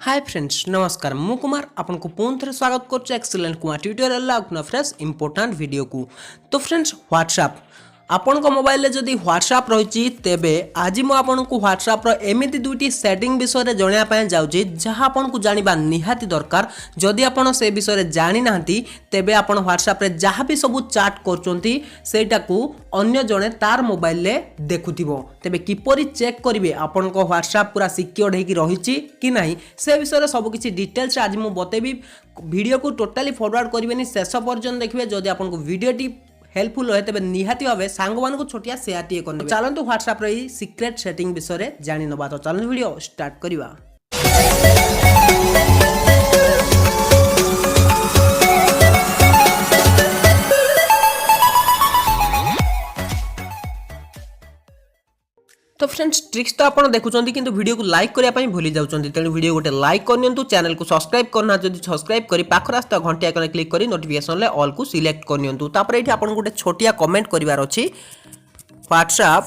Hi friends नमस्कार मु कुमार आपको पुनः थे स्वागत कर excellent Kumar tutorial fresh important video को। तो फ्रेंड्स व्हाट्सएप आपण को मोबाइल रे जदि व्हाट्सएप रही तेबे आज मु आपन को व्हाट्सएप रो एमिति दुटी सेटिंग विषय रे जणिया पय जाउची जहा आपन को जानिबा निहाती दरकार। जदि आपन से विषय रे जानि नाहंती तेबे आपन व्हाट्सएप रे जहा भी सब चैट करचोंती सेटा को अन्य जणे तार मोबाइल रे देखुथिबो तेबे किपरि चेक करिवे आपन को व्हाट्सएप पूरा सिक्योर्ड हेकी रहिची कि नाही से विषय रे सब किछि डिटेल्स आज मु बतेबी। वीडियो को टोटली फॉरवर्ड करिवेनी शेष पर्यंत देखिबे। जदि आपन को वीडियो टी हेल्पफुल है तेज निहाती भाव सांग मान को छोटिया सेयार टी कर चलते व्हाट्सएप रे सीक्रेट सेटिंग विषय जानि नबा। तो चलते वीडियो स्टार्ट करिवा। तो फ्रेंड्स ट्रिक्स तो आप देखुंत कि वीडियो को लाइक करने भूली जाऊँगी तेणु वीडियो गोटे लाइक करनी चैनल को सब्सक्राइब करना जब सब्सक्राइब कर पाखर आसता घंटी आइकन क्लिक कर नोटिफिकेशन ऑल को सिलेक्ट करनी। ये आप गोटे छोटिया कमेंट करार अच्छी व्हाट्सएप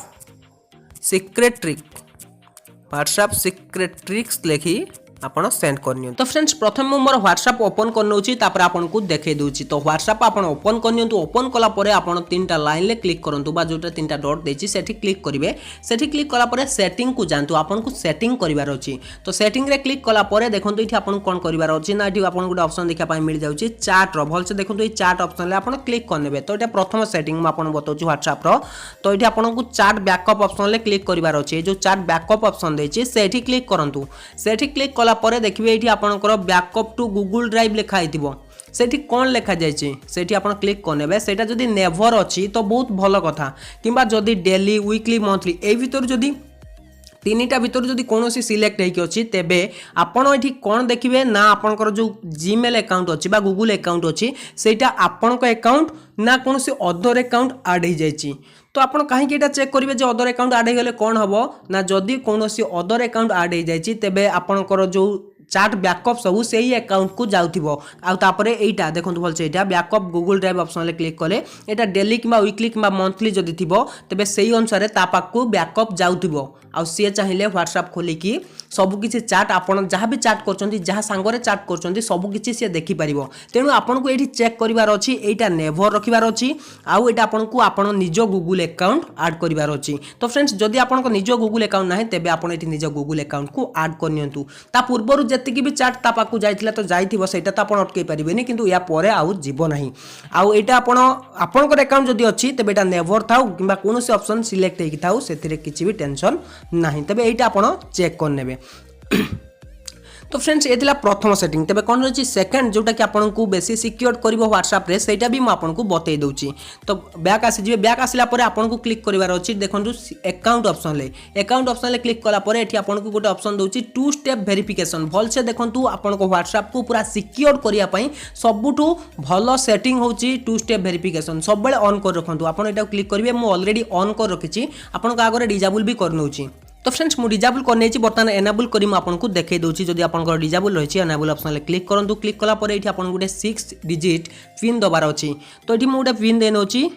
सीक्रेट ट्रिक्स लिखी आपन सेंड करनी। तो फ्रेंड्स प्रथम मु मोर व्हाट्सएप ओपन करनोची तापर आपन को देखे दोची। तो व्हाट्सएप आपन ओपन करनियंतु ओपन कला परे आपन तीनटा लाइन ले क्लिक करंतु बा जोटा तीनटा डॉट देची सेठी क्लिक करिवे। सेठी क्लिक कला परे सेटिंग को जानतु आपन को सेटिंग करिवार अछि। तो सेटिंग रे क्लिक कला परे देखंतु इठी आपन कोन करिवार अछि ना इठी आपन गुटे ऑप्शन देखा पाई मिल जाउची चैट रो भल से देखंतु ई चैट ऑप्शन ले आपन क्लिक करनेबे। तो एटा प्रथम सेटिंग म आपन बताउची व्हाट्सएप रो। तो इठी आपन को चैट बैकअप ऑप्शन ले क्लिक करिवार अछि। जो चैट बैकअप ऑप्शन देची सेठी क्लिक करंतु। सेठी क्लिक कला परे देखिबे एठी आपनकर बैकअप टू गूगल ड्राइव लिखा हिथिबो सेठी कोन लिखा जायछि सेठी आपन क्लिक करनेबे। सेटा जदी नेवर अछि तो बहुत भलो कथा किबा जदी डेली वीकली मंथली ए भीतर जदी तीनटा भीतर जदी कोनोसी सिलेक्ट हेकी अछि तेबे आपण एठी कोन देखिबे ना आपनकर जो जीमेल अकाउंट अछि बा गूगल अकाउंट अछि सेटा आपनक अकाउंट ना कोनोसी अदर अकाउंट ऐड हे जायछि। तो आपण कहीं एटा चेक करिवे जे अदर अकाउंट ऐड हे गेले कोन हबो ना जदी कोनोसी अदर अकाउंट ऐड हे जायछि तेबे आपनकर जो चैट बैकअप सब से ही अकाउंट को जाउथिबो। आ तापरे एटा देखंतु भल से एटा बैकअप गूगल ड्राइव ऑप्शन ले क्लिक कले एटा डेली किबा वीकली किबा मंथली जदी थिबो तबे सेही अनुसार ता पाक को बैकअप जाउथिबो। आ से चाहिले व्हाट्सएप खोली की सब किछि चैट आपण जहां भी चैट करचंती जहां सांगरे चैट करचंती सब किछि से देखि परिबो। तेनु आपण को एठी चेक करिवार अछि एटा नेवर रखिवार अछि आ एटा आपण को आपण निजो गूगल अकाउंट ऐड करिवार अछि। तो फ्रेंड्स जदी आपण को निजो गूगल अकाउंट नाही तेबे आपण एठी निजो गूगल अकाउंट को ऐड करनियंतु। ता पूर्वरु जतिकि भी चैट ता पाकु जाइथिला तो जाइथिबो सेटा तो आपण अटकै परिबेनी किंतु या परे आउ जीवो नाही। आ एटा आपणकर अकाउंट जदी अछि तेबे एटा नेवर थाउ किबा कोनोसी ऑप्शन सिलेक्ट हेकि थाउ सेथिरे किछि भी टेंशन नाही तबे एटा आपण चेक कर नेबे। तो फ्रेंड्स ये प्रथम सेटिंग तेबे कौन रही सेकंड जोटा कि आपन को बेसी सिक्योर करिवो व्हाट्सएप रे सेटा भी मैं आपन को बतई दउची। तो बैक आसी जिवे बैक आसिला परे आपन को क्लिक करिवार अछि देखंतु अकाउंट ऑप्शन ले क्लिक कला परे एठी आपन को गोटे ऑप्शन दउची टू स्टेप वेरिफिकेशन भल से देखंतु आपन को व्हाट्सएप को पूरा सिक्योर करिया पई सबुठु भलो सेटिंग होची टू स्टेप वेरिफिकेशन सब बेले ऑन कर रखंतु। आपन एटा क्लिक करिवे मु ऑलरेडी ऑन कर रखिची आपन का आगरे डिसेबल भी करनोची। तो फ्रेंड्स मु डिसेबल करने बर्तमान एनेबल करी मु आपन को देखै दोची। जदि आपन को डिसेबल रहिछि एनेबल ऑप्शन ले क्लिक करंतु। क्लिक कला परे एठी आपन गुटे 6 डिजिट पिन दबार अछि। तो एठी मु गुटे पिन देनोची।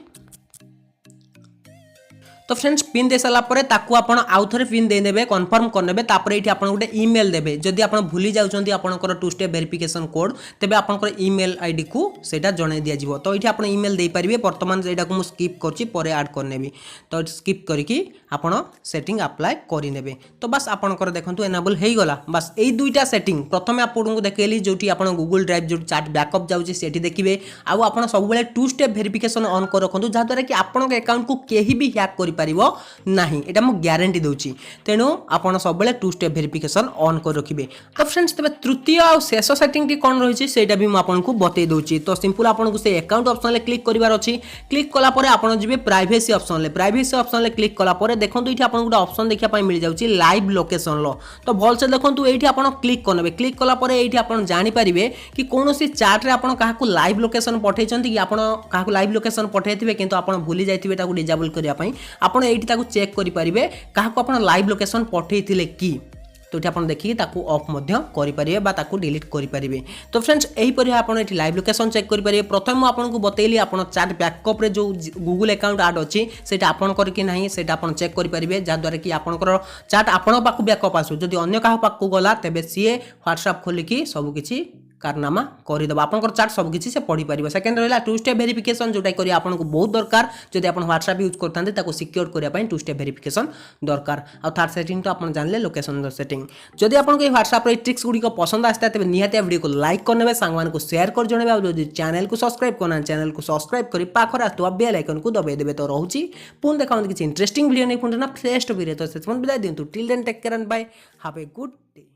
तो फ्रेंड्स पिन दे साला परे ताकू आपण आउ थरे पिन दे नेबे कंफर्म कर नेबे। तापरे एठी आपण गुटे ईमेल देबे जदि आपण भूली जाउचंती आपनकर टू स्टेप वेरिफिकेशन कोड तेबे आपनकर ईमेल आईडी को सेटा जणे दिया जिवो। तो एठी आपण ईमेल दे परिबे वर्तमान एटा को मु स्किप करछि परे ऐड कर नेबी। तो स्किप करिकि आपण सेटिंग अप्लाई करि नेबे। तो बस आपनकर देखंतु एनेबल हेई गला। बस एई दुईटा सेटिंग प्रथमे आपन को देखेली जोटी आपण गूगल ड्राइव जो चैट बैकअप जाउछि सेठी देखिबे आ आपण सब बेले टू स्टेप वेरिफिकेशन ऑन कर रखंतु जा द्वारा कि आपन के अकाउंट को केही भी हैक करि परिबो नाही एटा मु गारंटी दउची। तेनु आपण सब बेले टू स्टेप वेरिफिकेशन ऑन कर रखिबे। तो फ्रेंड्स तबे तृतीय आ शेष सेटिंग टी कोन रहिछि सेटा भी मु आपन को बतै दउची। तो सिंपल आपन को से अकाउंट ऑप्शन ले क्लिक करिवार अछि। क्लिक कला परे आपण जिवे प्राइवेसी ऑप्शन ले क्लिक कला परे देखंतु इठी आपन गुटे ऑप्शन देखिया पाई मिल जाउची लाइव लोकेशन लो। तो भल से देखंतु एठी आपण क्लिक करनेबे। क्लिक कला परे एठी आपण जानि परिबे कि कोनोसी चैट रे आपण काहा को लाइव लोकेशन पठैचंती कि आपण काहा को लाइव लोकेशन पठैथिबे किंतु आपण भूली जाइथिबे ताकू डिसेबल करिया पाई आपण एठी ताकू चेक करि परिबे काहा को आपण लाइव लोकेशन पठैथिले कि। तो ये आप देखिए ऑफ करेंगे डिलीट करेंगे। तो फ्रेंड्स यहीपर आपड़ ये लाइव लोकेशन चेक करेंगे। प्रथम मुझे आपको बतैली आप चैट बैकअप रे जो गूगल अकाउंट आड अच्छी से आपन करके ना से चेक करेंगे जहाँद्वारा कि आपंकर चैट आपण पाक बैकअप आसू जदि अन्य क्या पाक गला तेज सी व्हाट्सएप खोलिकी सबकि कारनामा करदेव आपंकर चार्ट सबकि से पढ़ी पार। सेकेंड रहा टू स्टेप वेरिफिकेशन जोटा करी आपको बहुत दरकार जब आप व्हाट्सएप यूज करते सिक्योर करने टू स्टेप वेरिफिकेशन दरकार। आ थर्ड सेटिंग तो आप जानले लोकेशन सेटिंग। जब आपको व्हाट्सएप ट्रिक्स गुड़िक पसंद आसता है तेज निहाती वीडियो को लाइक करने सांग को शेयर कर जन जो चैनल को सब्सक्राइब करना चैनल को सब्सक्राइब कर पाखर आसुवा बेल आइकन को दबाई देवे। तो रोचे पुणी देखा किसी इंटरेस्टिंग वीडियो नहीं पुणी ना फ्रेश वीडियो तो से विदाय दिंतु till then take care and bye have a good day.